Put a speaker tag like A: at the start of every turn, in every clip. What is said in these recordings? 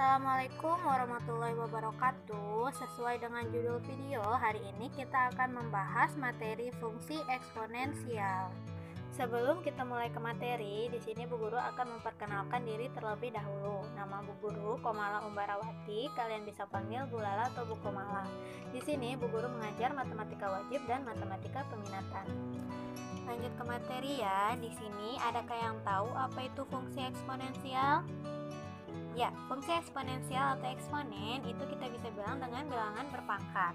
A: Assalamualaikum warahmatullahi wabarakatuh. Sesuai dengan judul video, hari ini kita akan membahas materi fungsi eksponensial. Sebelum kita mulai ke materi, di sini Bu Guru akan memperkenalkan diri terlebih dahulu. Nama Bu Guru Komala Umbarawati, kalian bisa panggil Bu Lala atau Bu Komala. Di sini Bu Guru mengajar matematika wajib dan matematika peminatan. Lanjut ke materi ya. Di sini adakah yang tahu apa itu fungsi eksponensial? Ya, fungsi eksponensial atau eksponen itu kita bisa bilang dengan bilangan berpangkat.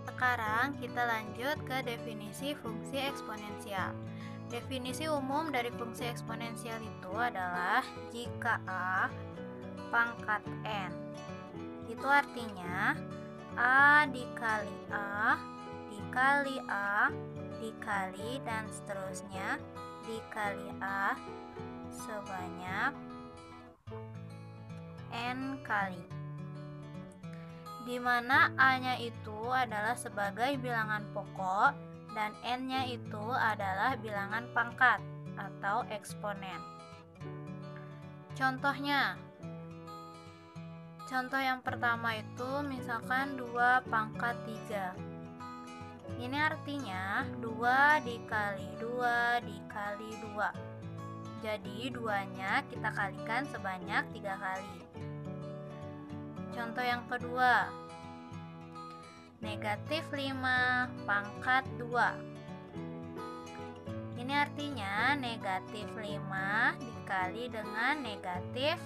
A: Sekarang kita lanjut ke definisi fungsi eksponensial. Definisi umum dari fungsi eksponensial itu adalah jika A pangkat N. Itu artinya A dikali A dikali A dikali dan seterusnya dikali A sebanyak N kali, di mana A-nya itu adalah sebagai bilangan pokok dan N-nya itu adalah bilangan pangkat atau eksponen. Contohnya, contoh yang pertama itu misalkan 2 pangkat 3. Ini artinya 2 dikali 2 dikali 2. Jadi 2-nya kita kalikan sebanyak 3 kali. Contoh yang kedua, negatif 5 pangkat 2. Ini artinya negatif 5 dikali dengan negatif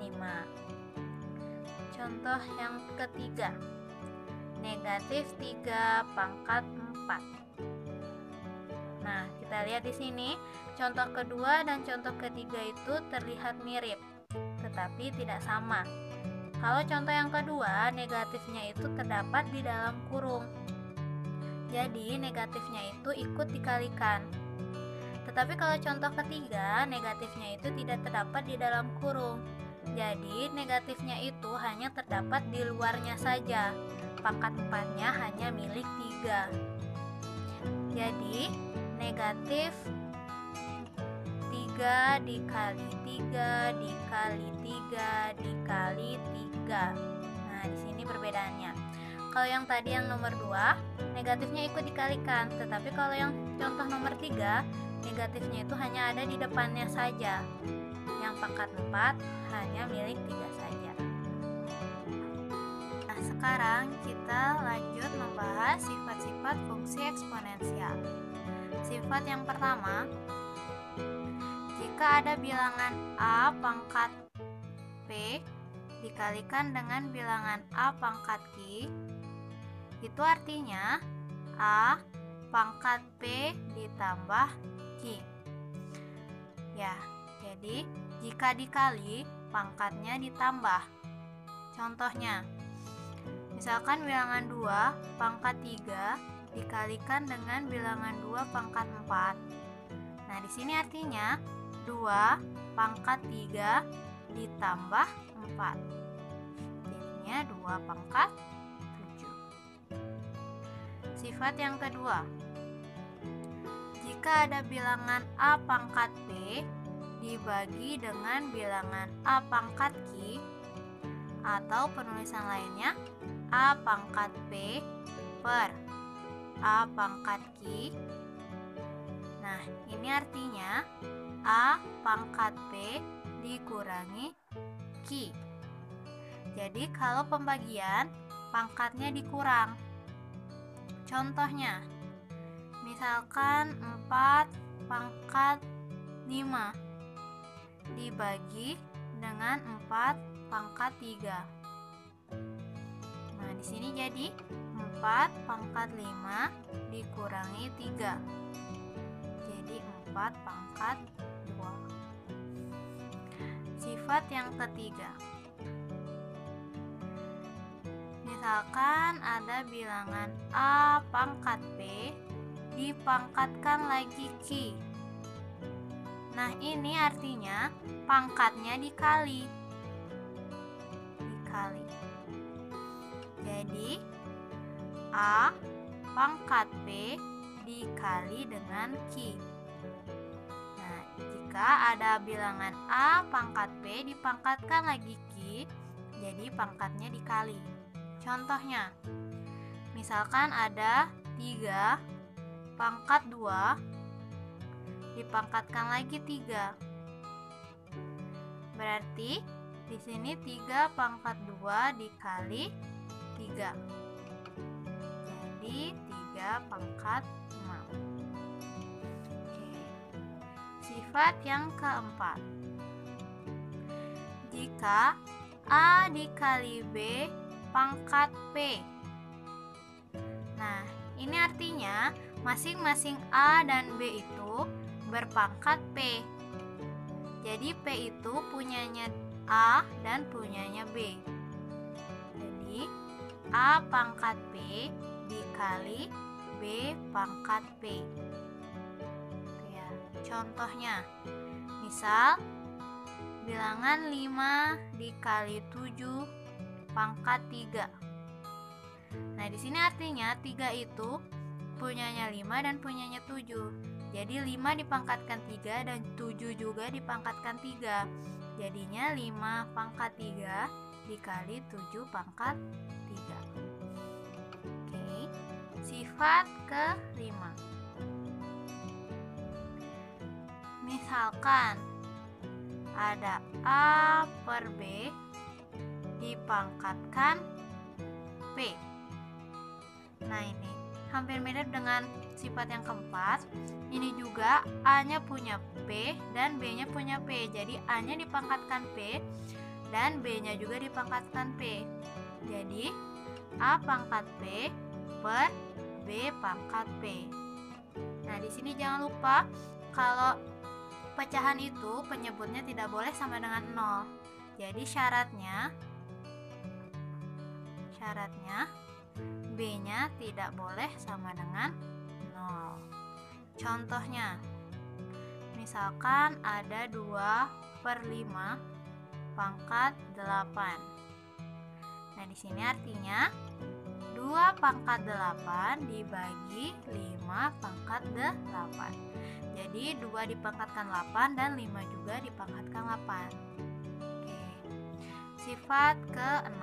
A: 5. Contoh yang ketiga, negatif 3 pangkat 4. Nah, kita lihat di sini, contoh kedua dan contoh ketiga itu terlihat mirip, tetapi tidak sama. Kalau contoh yang kedua, negatifnya itu terdapat di dalam kurung. Jadi, negatifnya itu ikut dikalikan. Tetapi kalau contoh ketiga, negatifnya itu tidak terdapat di dalam kurung. Jadi, negatifnya itu hanya terdapat di luarnya saja. Pangkat 4-nya hanya milik 3. Jadi, negatif 3 dikali 3 dikali 3 dikali 3. Nah, di sini perbedaannya. Kalau yang tadi yang nomor 2, negatifnya ikut dikalikan, tetapi kalau yang contoh nomor 3, negatifnya itu hanya ada di depannya saja. Yang pangkat 4 hanya milik 3 saja. Nah, sekarang kita lanjut membahas sifat-sifat fungsi eksponensial. Sifat yang pertama, jika ada bilangan A pangkat P dikalikan dengan bilangan A pangkat Q, itu artinya A pangkat P ditambah Q. Ya, jadi jika dikali, pangkatnya ditambah. Contohnya, misalkan bilangan 2 pangkat 3 dikalikan dengan bilangan 2 pangkat 4. Nah, di sini artinya 2 pangkat 3 ditambah 4. Jadinya 2 pangkat 7. Sifat yang kedua, jika ada bilangan A pangkat P dibagi dengan bilangan A pangkat Q, atau penulisan lainnya A pangkat P per A pangkat Q. Nah, ini artinya A pangkat P dikurangi Q. Jadi kalau pembagian, pangkatnya dikurang. Contohnya, misalkan 4 pangkat 5 dibagi dengan 4 pangkat 3. Nah, di sini jadi 4 pangkat 5 dikurangi 3. Jadi 4 pangkat 2. Sifat yang ketiga, misalkan ada bilangan A pangkat P dipangkatkan lagi Q. Nah, ini artinya pangkatnya dikali. Jadi A pangkat P dikali dengan Q. Nah, jika jika ada bilangan A pangkat B dipangkatkan lagi Q, jadi pangkatnya dikali. Contohnya, misalkan ada 3 pangkat 2 dipangkatkan lagi 3. Berarti di sini 3 pangkat 2 dikali 3. Jadi 3 pangkat 6. Oke. Sifat yang keempat. Jika A dikali B pangkat P. Nah, ini artinya masing-masing A dan B itu berpangkat P. Jadi P itu punyanya A dan punyanya B. Jadi A pangkat P dikali B pangkat P. Ya, contohnya, misal bilangan 5 dikali 7 pangkat 3. Nah, di sini artinya 3 itu punyanya 5 dan punyanya 7. Jadi 5 dipangkatkan 3 dan 7 juga dipangkatkan 3. Jadinya 5 pangkat 3 dikali 7 pangkat 3. Oke. Sifat ke-5. Misalkan ada A per B dipangkatkan P. Nah, ini hampir mirip dengan sifat yang keempat. Ini juga A-nya punya P dan B-nya punya P. Jadi A-nya dipangkatkan P dan B-nya juga dipangkatkan P. Jadi A pangkat P per B pangkat P. Nah, di sini jangan lupa kalau pecahan itu penyebutnya tidak boleh sama dengan 0. Jadi syaratnya B-nya tidak boleh sama dengan 0. Contohnya, misalkan ada 2 per 5 pangkat 8. Nah, di sini artinya 2 pangkat 8 dibagi 5 pangkat 8. Jadi 2 dipangkatkan 8 dan 5 juga dipangkatkan 8. Oke. Sifat ke-6.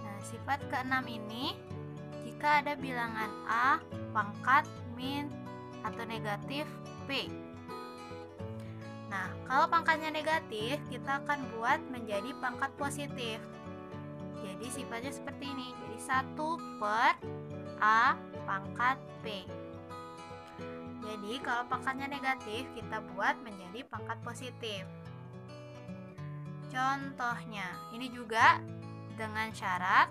A: Nah, sifat ke-6 ini jika ada bilangan A pangkat min atau negatif P. Nah, kalau pangkatnya negatif, kita akan buat menjadi pangkat positif. Jadi sifatnya seperti ini. Jadi 1 per A pangkat P. Jadi kalau pangkatnya negatif, kita buat menjadi pangkat positif. Contohnya, ini juga dengan syarat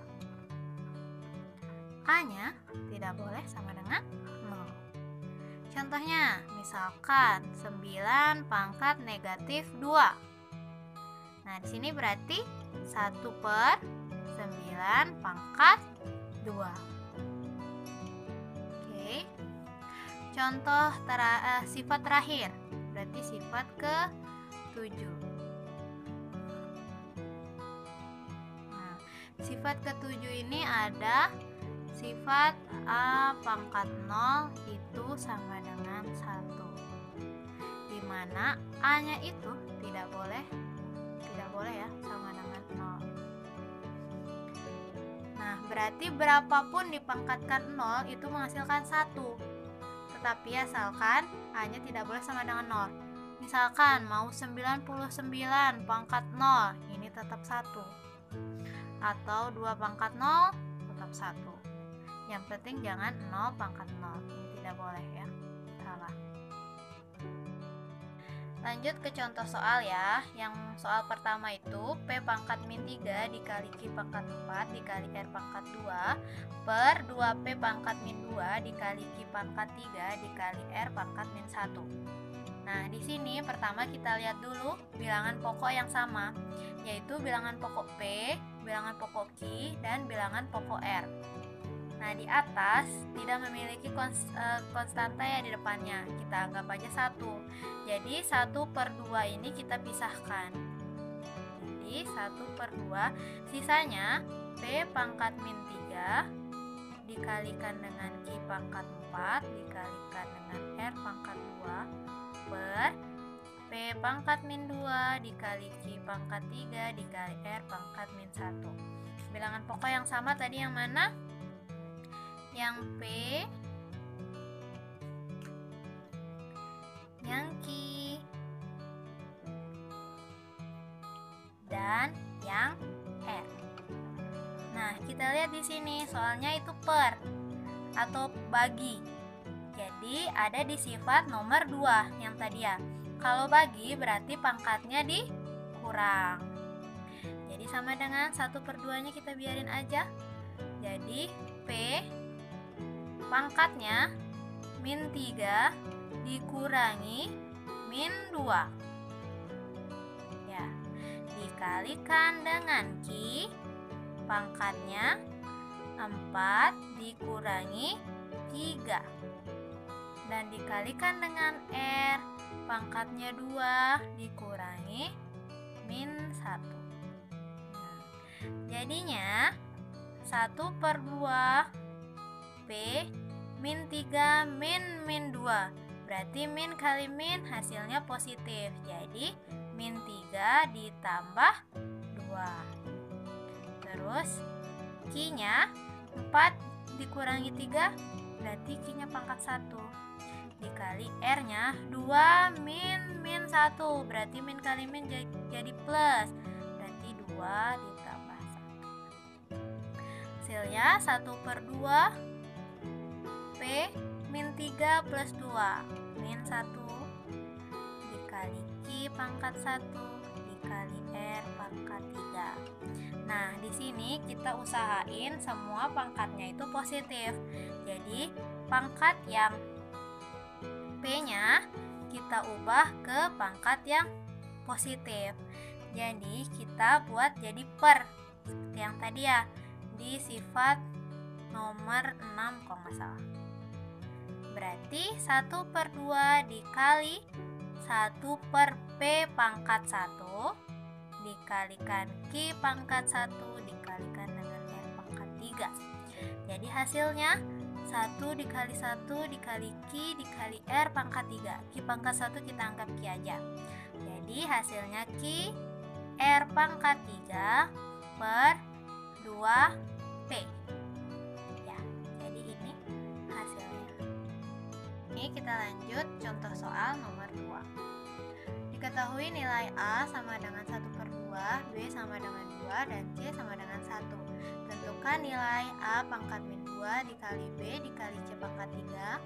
A: A-nya tidak boleh sama dengan 0. Contohnya, misalkan 9 pangkat negatif 2. Nah, di sini berarti 1 per 9 pangkat 2. Contoh sifat terakhir, berarti sifat ke-7. Nah, sifat ke-7 ini ada sifat A pangkat 0 itu sama dengan 1. Dimana A-nya itu tidak boleh ya sama dengan 0. Nah, berarti berapapun dipangkatkan 0 itu menghasilkan 1. Tetapi asalkan A-nya tidak boleh sama dengan 0. Misalkan mau 99 pangkat 0, ini tetap 1. Atau 2 pangkat 0, tetap 1. Yang penting jangan 0 pangkat 0. Ini tidak boleh ya. Salah. Lanjut ke contoh soal ya. Yang soal pertama itu P pangkat min 3 dikali Q pangkat 4 dikali R pangkat 2 per 2P pangkat min 2 dikali Q pangkat 3 dikali R pangkat min 1. Nah, di sini pertama kita lihat dulu bilangan pokok yang sama, yaitu bilangan pokok P, bilangan pokok Q, dan bilangan pokok R. Nah, di atas tidak memiliki konstanta ya di depannya. Kita anggap aja 1. Jadi 1 per 2 ini kita pisahkan. Jadi 1 per 2, sisanya P pangkat min 3 dikalikan dengan Q pangkat 4 dikalikan dengan R pangkat 2 per P pangkat min 2 dikali Q pangkat 3 dikali R pangkat min 1. Bilangan pokok yang sama tadi yang mana? Yang P, yang Q, dan yang R. Nah, kita lihat di sini soalnya itu per atau bagi. Jadi ada di sifat nomor 2 yang tadi ya. Kalau bagi berarti pangkatnya dikurang. Jadi sama dengan 1/2 nya kita biarin aja. Jadi P pangkatnya min 3 dikurangi min 2. Ya, dikalikan dengan Q pangkatnya 4 dikurangi 3 dan dikalikan dengan R pangkatnya 2 dikurangi min 1. Jadinya 1/2 P min 3 min 2, berarti min kali min hasilnya positif. Jadi min 3 ditambah 2. Terus Q-nya 4 dikurangi 3 berarti Q-nya pangkat 1 dikali R-nya 2 min 1, berarti min kali min jadi plus, berarti 2 ditambah 1. Hasilnya 1/2 P min 3 plus 2 min 1 dikali Q pangkat 1 dikali R pangkat 3. Nah, di sini kita usahain semua pangkatnya itu positif. Jadi, pangkat yang P-nya kita ubah ke pangkat yang positif. Jadi, kita buat jadi per seperti yang tadi ya, di sifat nomor 6 kalau nggak salah. Berarti 1/2 dikali 1 per P pangkat 1 dikalikan Q pangkat 1 dikalikan dengan R pangkat 3. Jadi hasilnya 1 dikali 1 dikali Q dikali R pangkat 3. Q pangkat 1 kita anggap Q aja. Jadi hasilnya Q R pangkat 3 per 2P. Ya, jadi ini hasilnya. Ini kita lanjut contoh soal nomor 2. Diketahui nilai A sama dengan 1/2, B sama dengan 2, dan C sama dengan 1. Tentukan nilai A pangkat min 2 dikali B dikali C pangkat 3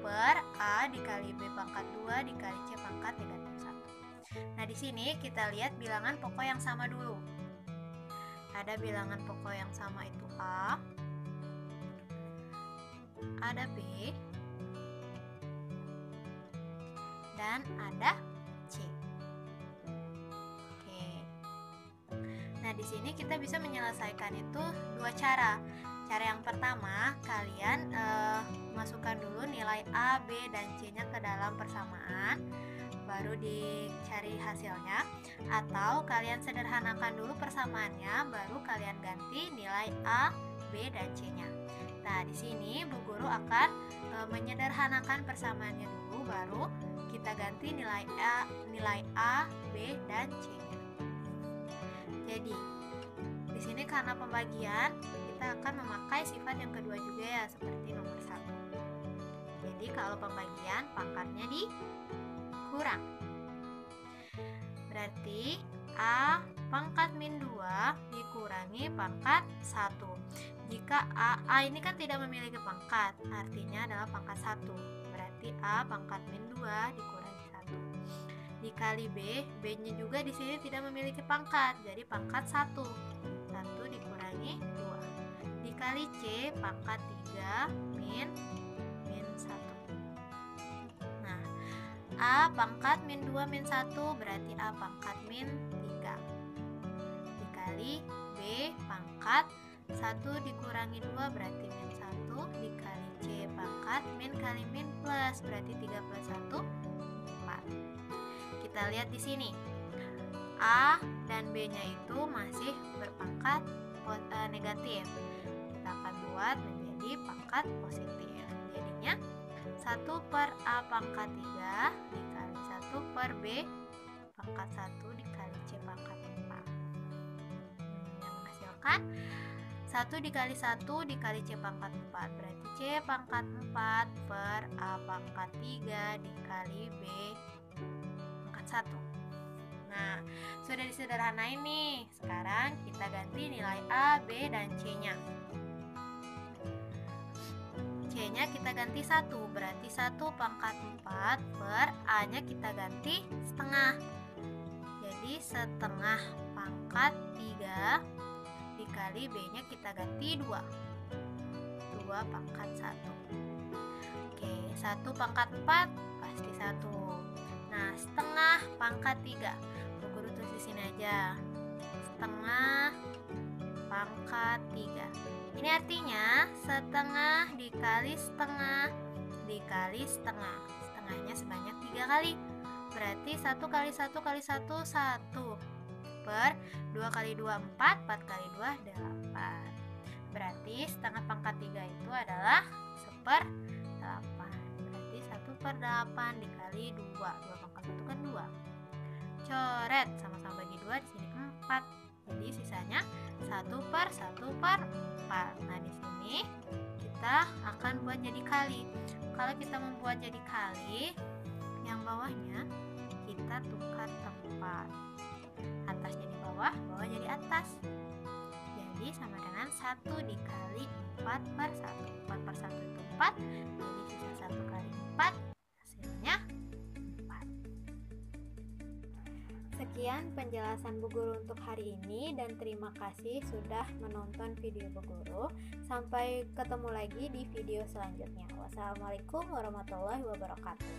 A: per A dikali B pangkat 2 dikali C pangkat negatif 1. Nah, di sini kita lihat bilangan pokok yang sama dulu. Ada bilangan pokok yang sama itu A, ada B, dan ada C. Oke. Nah, di sini kita bisa menyelesaikan itu dua cara. Cara yang pertama, kalian masukkan dulu nilai A, B, dan C-nya ke dalam persamaan, baru dicari hasilnya. Atau kalian sederhanakan dulu persamaannya, baru kalian ganti nilai A, B, dan C-nya. Nah, di sini Bu Guru akan menyederhanakan persamaannya dulu, baru kita ganti nilai A, B, dan C-nya. Jadi, di sini karena pembagian, kita akan memakai sifat yang kedua juga ya, seperti nomor 1. Jadi, kalau pembagian, pangkatnya dikurang. Berarti A pangkat min 2 dikurangi pangkat 1. Jika A ini kan tidak memiliki pangkat, artinya adalah pangkat 1. Berarti A pangkat min 2 dikurangi 1. Dikali B, B-nya juga di sini tidak memiliki pangkat, jadi pangkat 1. 1 dikurangi 2. Dikali C pangkat 3 min 1. Nah, A pangkat min 2 min 1 berarti A pangkat min 3. Dikali B pangkat 1 dikurangi 2 berarti min 1. Dikali C pangkat min kali min plus berarti 3 plus 1 4. Kita lihat di sini. A dan B-nya itu masih berpangkat negatif. Kita akan buat menjadi jadi pangkat positif. Jadinya 1 per A pangkat 3 dikali 1 per B pangkat 1 dikali C pangkat 4. Yang menghasilkan 1 dikali 1 dikali C pangkat 4, berarti C pangkat 4 per A pangkat 3 dikali B pangkat 1. Nah, sudah disederhanain nih. Sekarang kita ganti nilai A, B, dan C-nya. C-nya kita ganti 1, berarti 1 pangkat 4 per A-nya kita ganti setengah. Jadi setengah pangkat 3 dikali B-nya kita ganti 2 pangkat 1. Oke, 1 pangkat 4 pasti 1. Nah, setengah pangkat 3, Bu Guru tulis di sini aja. Setengah pangkat 3. Ini artinya setengah dikali setengah dikali setengah. Setengahnya sebanyak 3 kali. Berarti 1 kali 1 kali 1 1 per 2 kali 2 4, 4 kali 2 8. Berarti setengah pangkat 3 itu adalah 1/8. Berarti 1/8 dikali 2. 2 pangkat 1 kan 2. Coret, sama-sama bagi 2, di sini 4. Jadi sisanya 1/1/4. Nah, di sini kita akan buat jadi kali. Kalau kita membuat jadi kali, yang bawahnya kita tukar tempat. Atas jadi bawah, bawah jadi atas. Jadi sama dengan 1 dikali 4/1. 4/1 itu 4. Jadi sisa 1 kali 4, hasilnya 4. Sekian penjelasan Bu Guru untuk hari ini, dan terima kasih sudah menonton video Bu Guru. Sampai ketemu lagi di video selanjutnya. Wassalamualaikum warahmatullahi wabarakatuh.